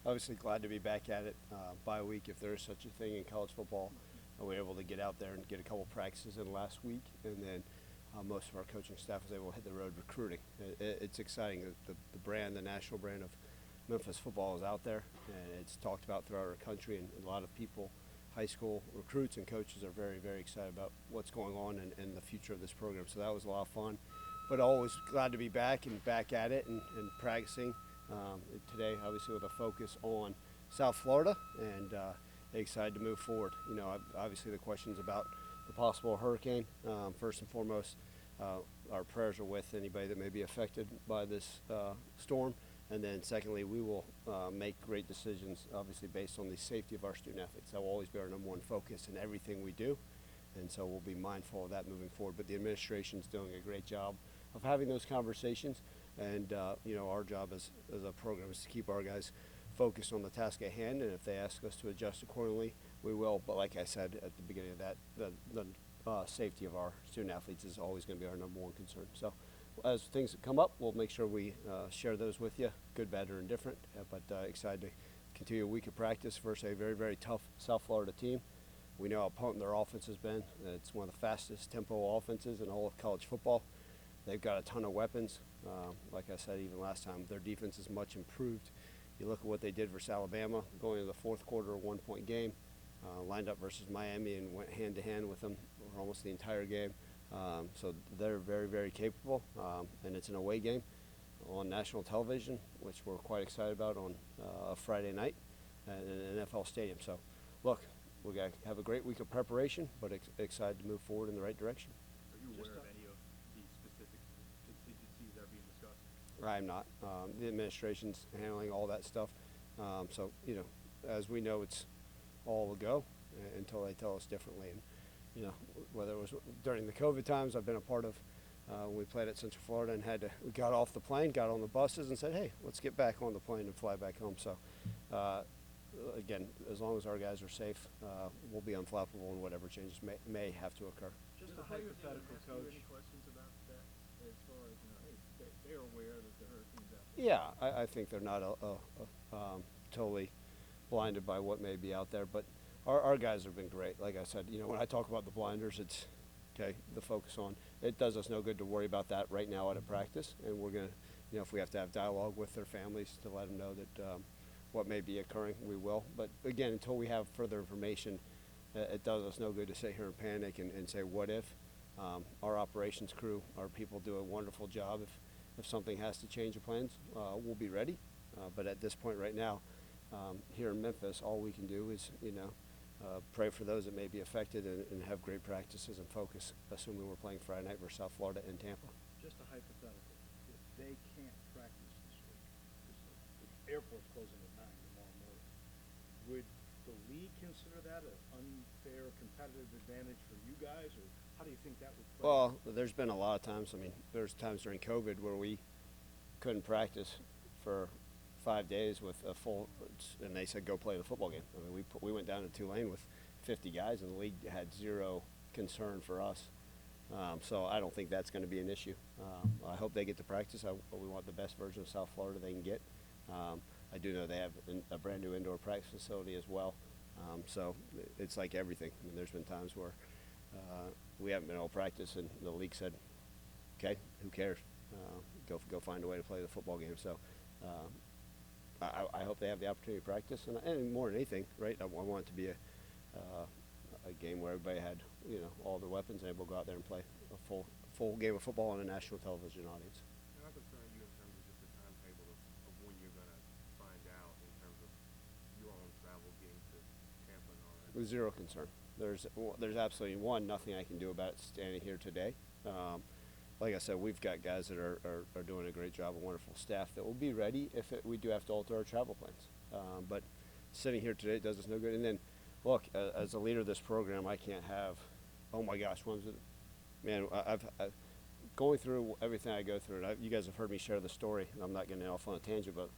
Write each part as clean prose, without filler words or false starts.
Obviously glad to be back at it. Bye week, if there is such a thing in college football. We were able to get out there and get a couple practices in last week, and then most of our coaching staff was able to hit the road recruiting. It's exciting. The brand, the national brand of Memphis football is out there, and it's talked about throughout our country, and a lot of people, high school recruits and coaches, are very, very excited about what's going on and the future of this program. So that was a lot of fun, but always glad to be back and back at it and practicing. Today, obviously, with a focus on South Florida, and excited to move forward. You know, obviously the questions about the possible hurricane. First and foremost, our prayers are with anybody that may be affected by this storm. And then secondly, we will make great decisions, obviously based on the safety of our student athletes. That will always be our number one focus in everything we do. And so we'll be mindful of that moving forward. But the administration's doing a great job of having those conversations. And you know, our job as a program is to keep our guys focused on the task at hand. And if they ask us to adjust accordingly, we will. But like I said at the beginning of that, the safety of our student athletes is always going to be our number one concern. So as things come up, we'll make sure we share those with you, good, bad, or indifferent. But excited to continue a week of practice versus a very, very tough South Florida team. We know how potent their offense has been. It's one of the fastest tempo offenses in all of college football. They've got a ton of weapons. Like I said, even last time, their defense is much improved. You look at what they did versus Alabama, going into the fourth quarter, a one-point game, lined up versus Miami and went hand-to-hand with them for almost the entire game. So they're very, very capable, and it's an away game on national television, which we're quite excited about on a Friday night in an NFL stadium. So, look, we're going to have a great week of preparation, but excited to move forward in the right direction. Are you aware of any of the specific contingencies that are being discussed? I'm not. The administration's handling all that stuff. So, you know, as we know, it's all a go until they tell us differently. And, you know, whether it was during the COVID times, I've been a part of when we played at Central Florida and we got off the plane, got on the buses and said, hey, let's get back on the plane and fly back home. So, again, as long as our guys are safe, we'll be unflappable in whatever changes may have to occur. Just a hypothetical, coach. Any questions about that as far as, you know, hey, they're aware that the hurricane's out there? Yeah, I think they're not totally blinded by what may be out there, but our guys have been great. Like I said, you know, when I talk about the blinders, it's okay, the focus on it does us no good to worry about that right now at a practice, and we're going to, you know, if we have to have dialogue with their families to let them know that what may be occurring, we will. But again, until we have further information, it does us no good to sit here and panic and say, what if? Our operations crew, our people do a wonderful job. If something has to change the plans, we'll be ready. But at this point right now, here in Memphis, all we can do is, you know, pray for those that may be affected and have great practices and focus, assuming we're playing Friday night versus South Florida in Tampa. Just a hypothetical. If they can't practice this week, because the airport's closing at 9 tomorrow morning, would the league consider that an unfair competitive advantage for you guys, or how do you think that would play? Well, there's been a lot of times. I mean, there's times during COVID where we couldn't practice for 5 days with a full, and they said go play the football game. I mean, we went down to Tulane with 50 guys, and the league had zero concern for us. So I don't think that's going to be an issue. I hope they get to practice. We want the best version of South Florida they can get. I do know they have a brand new indoor practice facility as well. So it's like everything. I mean, there's been times where we haven't been able to practice, and the league said, okay, who cares? Go find a way to play the football game. So I hope they have the opportunity to practice, and more than anything, right? I want it to be a game where everybody had, you know, all the weapons and able to go out there and play a full game of football on a national television audience. How concerned you in terms of just the timetable of when you're going to find out in terms of your own travel getting to Tampa and all that? With zero concern. There's absolutely nothing I can do about it standing here today. Like I said, we've got guys that are doing a great job, a wonderful staff that will be ready if we do have to alter our travel plans. But sitting here today does us no good. And then, look, as a leader of this program, I can't have, oh my gosh, when's it? Man, I've going through everything I go through, and you guys have heard me share the story, and I'm not getting off on a tangent, but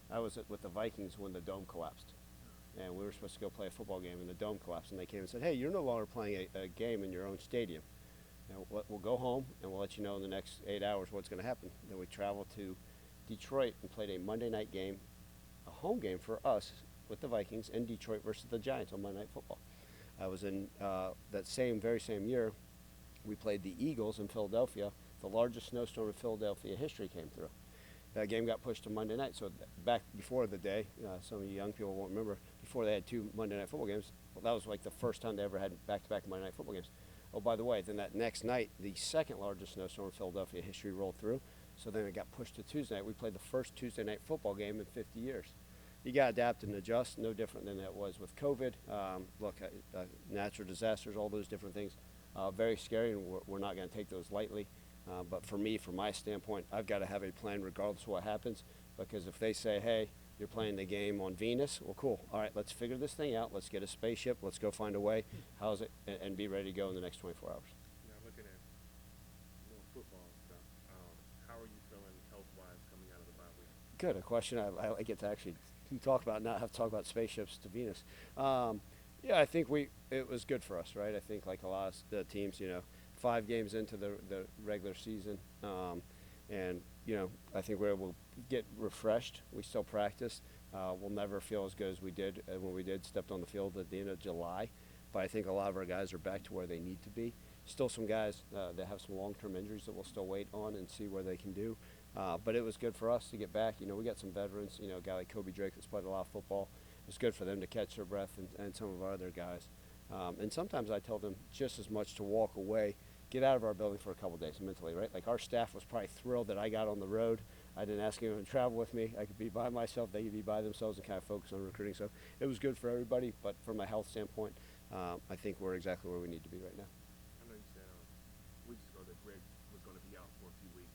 I was with the Vikings when the dome collapsed. And we were supposed to go play a football game, and the dome collapsed. And they came and said, hey, you're no longer playing a game in your own stadium. We'll go home, and we'll let you know in the next 8 hours what's going to happen. Then we traveled to Detroit and played a Monday night game a home game for us with the Vikings in Detroit versus the Giants on Monday Night Football. I was in that very same year. We played the Eagles in Philadelphia. The largest snowstorm in Philadelphia history came through. That game got pushed to Monday night. So back before the day, some of you young people won't remember, before they had 2 Monday Night Football games, well, that was like the first time they ever had back-to-back Monday Night Football games. Oh, by the way, then that next night, the second largest snowstorm in Philadelphia history rolled through. So then it got pushed to Tuesday night. We played the first Tuesday night football game in 50 years. You got to adapt and adjust, no different than it was with COVID. Natural disasters, all those different things, very scary, and we're not going to take those lightly. But for me, from my standpoint, I've got to have a plan regardless of what happens, because if they say, hey, you're playing the game on Venus, well, cool. All right, let's figure this thing out. Let's get a spaceship. Let's go find a way. How's it? And be ready to go in the next 24 hours. Now, looking at football stuff, how are you feeling health-wise coming out of the bye week? Good. A question I get to actually talk about, not have to talk about spaceships to Venus. Yeah, I think it was good for us, right? I think like a lot of the teams, 5 games into the regular season, and I think we're able to get refreshed. We still practice. We'll never feel as good as we did when we stepped on the field at the end of July, but I think a lot of our guys are back to where they need to be. Still some guys that have some long-term injuries that we'll still wait on and see where they can do. But it was good for us to get back. We got some veterans, a guy like Kobe Drake that's played a lot of football. It's good for them to catch their breath, and some of our other guys. And sometimes I tell them just as much to walk away, get out of our building for a couple days mentally, right? Like our staff was probably thrilled that I got on the road. I didn't ask anyone to travel with me. I could be by myself. They could be by themselves and kind of focus on recruiting. So it was good for everybody. But from a health standpoint, I think we're exactly where we need to be right now. I know you said weeks ago that Greg was going to be out for a few weeks.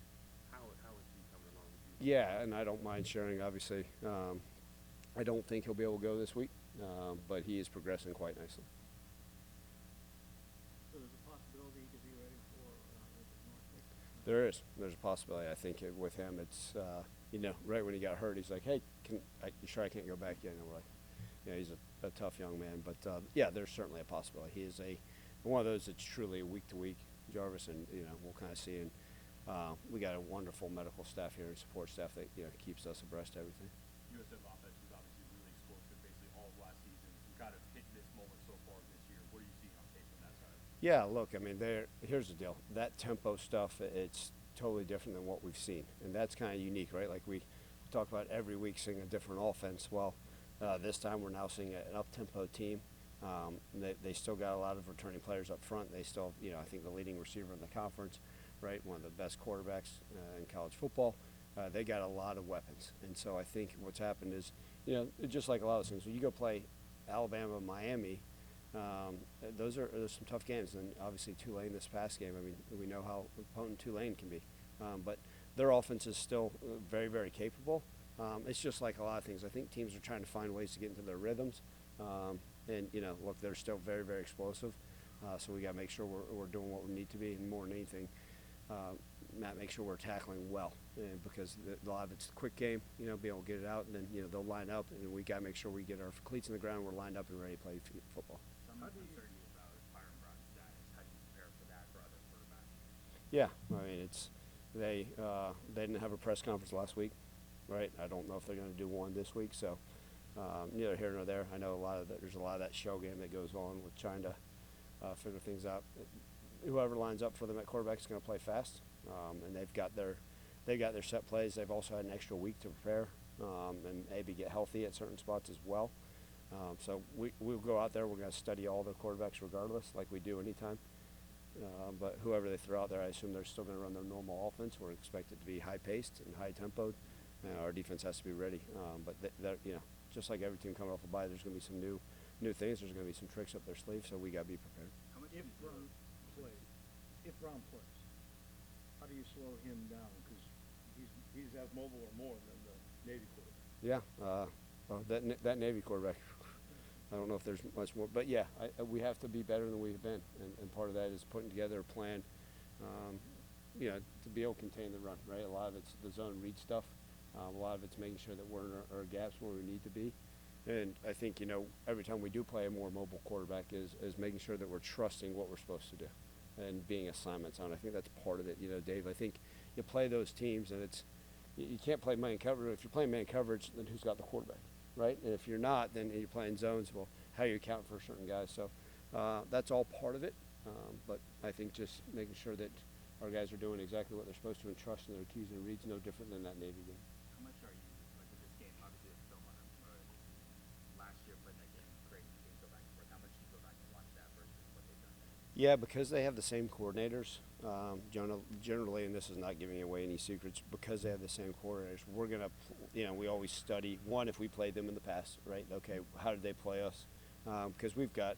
How is he coming along with you? Yeah, and I don't mind sharing, obviously. I don't think he'll be able to go this week, but he is progressing quite nicely. So there's a possibility he could be ready for Norfolk? There's a possibility. I think with him, it's right when he got hurt, he's like, "Hey, you sure I can't go back yet?" And we're like, "Yeah, he's a tough young man." But yeah, there's certainly a possibility. He is one of those that's truly a week to week, Jarvis, and we'll kind of see. And we got a wonderful medical staff here and support staff that keeps us abreast of everything. USF offense was obviously really explosive basically all of last season. You kind of hit this moment so far this year. What are you seeing on tape from that side? Yeah, look, I mean, here's the deal. That tempo stuff, it's totally different than what we've seen. And that's kind of unique, right? Like we talk about every week seeing a different offense. Well, this time we're now seeing an up-tempo team. They still got a lot of returning players up front. They still, I think the leading receiver in the conference, right? One of the best quarterbacks in college football. They got a lot of weapons. And so I think what's happened is, just like a lot of things, when you go play Alabama, Miami, there's some tough games. And obviously Tulane this past game, I mean, we know how potent Tulane can be. But their offense is still very, very capable. It's just like a lot of things. I think teams are trying to find ways to get into their rhythms. And, look, they're still very, very explosive. So we got to make sure we're doing what we need to be. And more than anything, Matt, make sure we're tackling well. Because a lot of it's a quick game, be able to get it out. And then, they'll line up. And we got to make sure we get our cleats in the ground. We're lined up and ready to play football. Some uncertainty about Byron Brown's status. How do you prepare for that for other quarterbacks? Yeah, I mean, they didn't have a press conference last week, right? I don't know if they're going to do one this week, so neither here nor there. I know there's a lot of that show game that goes on with trying to figure things out. Whoever lines up for them at quarterback is going to play fast, and they've got their set plays. They've also had an extra week to prepare and maybe get healthy at certain spots as well. So we'll go out there. We're going to study all the quarterbacks regardless, like we do anytime. But whoever they throw out there, I assume they're still going to run their normal offense. We're expected to be high-paced and high-tempoed. Our defense has to be ready. But just like every team coming off a bye, there's going to be some new things. There's going to be some tricks up their sleeve, so we got to be prepared. If Brown plays, how do you slow him down? Because he's as mobile or more than the Navy quarterback. Yeah, that Navy quarterback. I don't know if there's much more, but yeah, we have to be better than we've been, and part of that is putting together a plan, to be able to contain the run, right? A lot of it's the zone read stuff. A lot of it's making sure that we're in our gaps where we need to be. And I think, every time we do play a more mobile quarterback is making sure that we're trusting what we're supposed to do and being assignments on. I think that's part of it, Dave. I think you play those teams and it's, you can't play man coverage. If you're playing man coverage, then who's got the quarterback, right? And if you're not, then you're playing zones. Well, how are you accounting for certain guys? So that's all part of it. But I think just making sure that our guys are doing exactly what they're supposed to and trusting their keys and reads, no different than that Navy game. How much are you, like with this game, obviously it's film on last year playing that game, crazy game, go back and forth. How much do you go back and watch that versus what they've done? Yeah, because they have the same coordinators. Generally, and this is not giving away any secrets, because they have the same coordinators, we're gonna, we always study one if we played them in the past, right? Okay, how did they play us? Because we've got,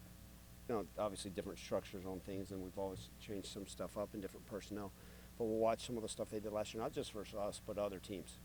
obviously different structures on things, and we've always changed some stuff up in different personnel. But we'll watch some of the stuff they did last year, not just versus us, but other teams,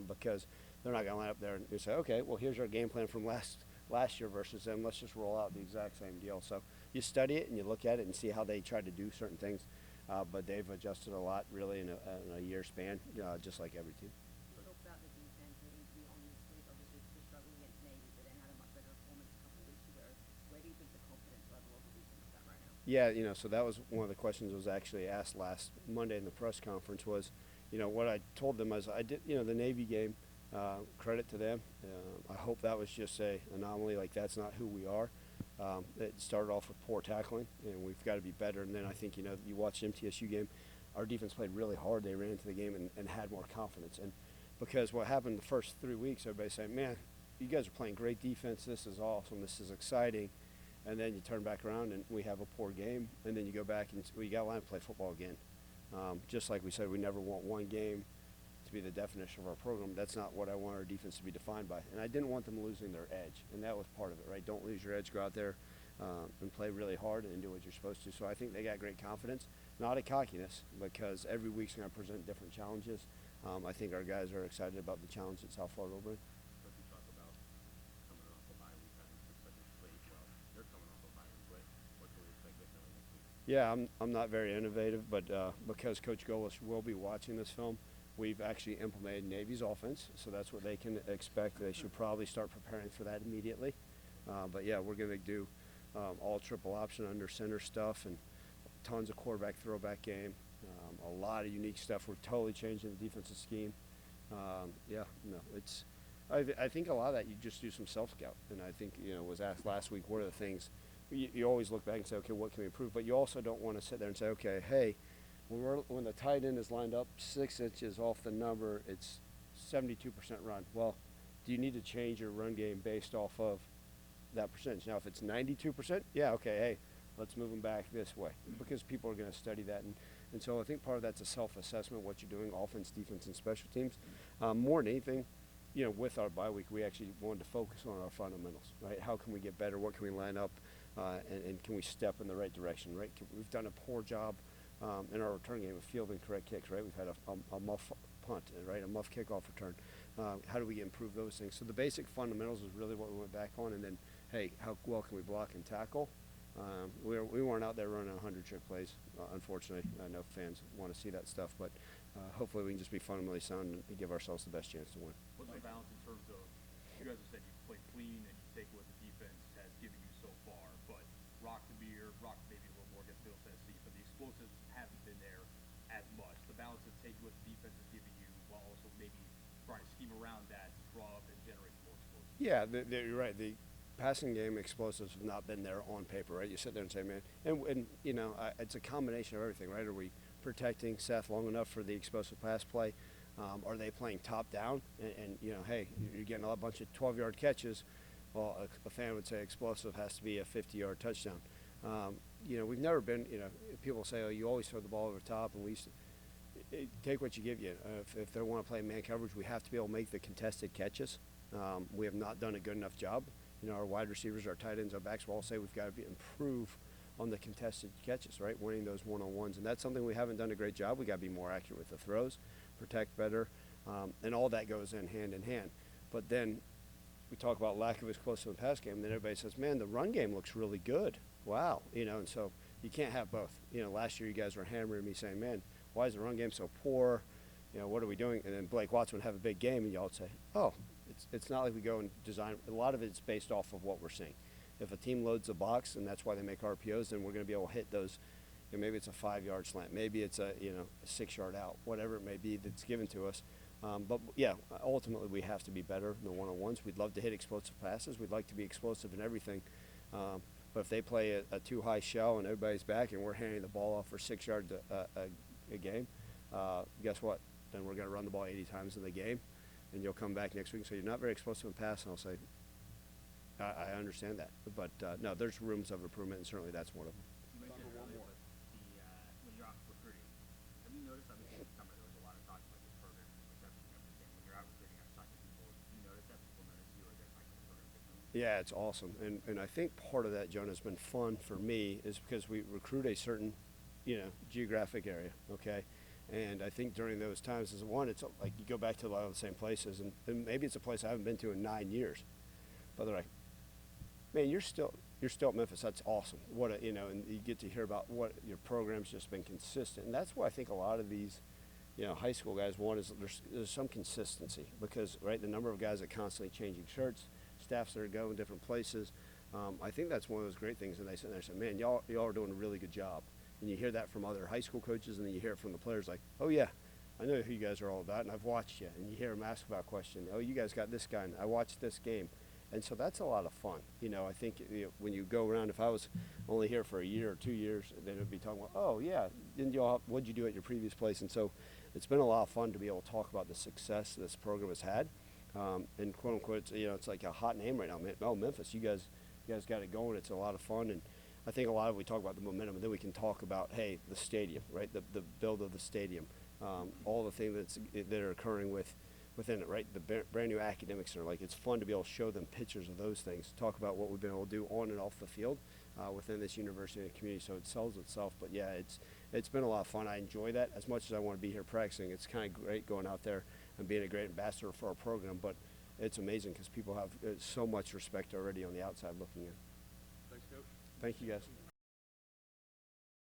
because they're not gonna line up there and say, okay, well here's our game plan from last year versus them. Let's just roll out the exact same deal. So you study it and you look at it and see how they try to do certain things. But they've adjusted a lot, really, in a year span, just like every team. You talked about the defense needing to be on this week. Obviously, they're struggling against Navy, but then had a much better performance a couple of weeks ago. Where do you think the confidence level of the defense is at right now? Yeah, so that was one of the questions that was actually asked last Monday in the press conference was, what I told them was I did, the Navy game, credit to them. I hope that was just a anomaly, like that's not who we are. It started off with poor tackling, and we've got to be better. And then I think, you watch the MTSU game, our defense played really hard. They ran into the game and had more confidence. And because what happened the first 3 weeks, everybody's saying, man, you guys are playing great defense. This is awesome. This is exciting. And then you turn back around and we have a poor game. And then you go back and we got to line to play football again. Just like we said, we never want one game to be the definition of our program. That's not what I want our defense to be defined by. And I didn't want them losing their edge, and that was part of it, right? Don't lose your edge. Go out there and play really hard and do what you're supposed to. So I think they got great confidence, not a cockiness, because every week's going to present different challenges. I think our guys are excited about the challenge that South Florida will bring. But you talk about coming off a bye week, having successful played well. They're coming off a bye week. What can we expect this next week? Yeah, I'm not very innovative, but because Coach Golis will be watching this film, we've actually implemented Navy's offense, so that's what they can expect. They should probably start preparing for that immediately. But yeah, we're going to do all triple option under center stuff and tons of quarterback throwback game. A lot of unique stuff. We're totally changing the defensive scheme. I think a lot of that you just do some self-scout. And I think, was asked last week, what are the things, you always look back and say, okay, what can we improve? But you also don't want to sit there and say, okay, hey, when the tight end is lined up 6 inches off the number, it's 72% run. Well, do you need to change your run game based off of that percentage? Now, if it's 92%, yeah, okay, hey, let's move them back this way, because people are going to study that. And so I think part of that's a self-assessment, what you're doing, offense, defense, and special teams. More than anything, with our bye week, we actually wanted to focus on our fundamentals, right? How can we get better? What can we line up? And can we step in the right direction, right? We've done a poor job in our return game of fielding correct kicks, right? We've had a muff punt, right? A muff kickoff return. How do we improve those things? So the basic fundamentals is really what we went back on. And then, hey, how well can we block and tackle? We weren't out there running 100 trick plays, unfortunately. I know fans want to see that stuff, but hopefully we can just be fundamentally sound and give ourselves the best chance to win. What's the balance in terms of, you guys have said you play clean and you take what the defense has given you so far, but rock maybe a little more against Middle Tennessee, but the explosives haven't been there as much. The balance of take what the defense is giving you while also maybe trying to scheme around that to draw up and generate more explosives. Yeah, you're right. The passing game explosives have not been there on paper, right? You sit there and say, man, and it's a combination of everything, right? Are we protecting Seth long enough for the explosive pass play? Are they playing top down? And hey, you're getting a bunch of 12-yard catches. Well, a fan would say explosive has to be a 50-yard touchdown. We've never been, people say, oh, you always throw the ball over the top, and we used to take what you give you. If they want to play man coverage, we have to be able to make the contested catches. We have not done a good enough job. Our wide receivers, our tight ends, our backs will all say we've got to improve on the contested catches, right? Winning those one-on-ones. And that's something we haven't done a great job. We got to be more accurate with the throws, protect better, and all that goes in hand. But then we talk about lack of explosive pass game, and then everybody says, man, the run game looks really good. Wow. And so you can't have both. Last year you guys were hammering me saying, man, why is the run game so poor? What are we doing? And then Blake Watson would have a big game, and y'all would say, oh, it's not like we go and design. A lot of it's based off of what we're seeing. If a team loads the box, and that's why they make RPOs, then we're going to be able to hit those. Maybe it's a 5-yard slant. Maybe it's a 6-yard out. Whatever it may be that's given to us. But yeah, ultimately we have to be better in the one-on-ones. We'd love to hit explosive passes. We'd like to be explosive in everything. But if they play a too high shell and everybody's back and we're handing the ball off for 6 yards a game, guess what? Then we're going to run the ball 80 times in the game, and you'll come back next week and say, you're not very explosive in pass, and I'll say, I understand that. But no, there's rooms of improvement, and certainly that's one of them. You mentioned earlier, but when you're out recruiting, have you noticed, obviously in the summer there was a lot of talk about this program and the perception and everything. When you're out recruiting, out talking to people, do you notice that people notice you or they're talking to the program differently? Yeah, it's awesome. And I think part of that, Jonah, has been fun for me is because we recruit a certain, geographic area, okay? And I think during those times, it's like you go back to a lot of the same places, and maybe it's a place I haven't been to in 9 years. But they're like, man, you're still at Memphis. That's awesome. And you get to hear about what your program's just been consistent. And that's why I think a lot of these, high school guys want is there's some consistency because, right, the number of guys that constantly changing shirts, staffs that are going different places. I think that's one of those great things. And they sit there and say, man, y'all are doing a really good job. And you hear that from other high school coaches, and then you hear it from the players like, oh, yeah, I know who you guys are all about, and I've watched you. And you hear them ask about a question. Oh, you guys got this guy, and I watched this game. And so that's a lot of fun. I think when you go around, if I was only here for a year or 2 years, then it would be talking about, oh, yeah, what'd you do at your previous place? And so it's been a lot of fun to be able to talk about the success this program has had. And quote unquote, it's like a hot name right now. Oh, Memphis, you guys got it going. It's a lot of fun. And I think a lot of we talk about the momentum, and then we can talk about, hey, the stadium, right? The build of the stadium, all the things that are occurring within it, right? The brand new academic center. Like, it's fun to be able to show them pictures of those things, talk about what we've been able to do on and off the field within this university and community. So it sells itself. But yeah, it's been a lot of fun. I enjoy that as much as I want to be here practicing. It's kind of great going out there and being a great ambassador for our program. But it's amazing because people have so much respect already on the outside looking in. Thanks, Coach. Thank you, guys.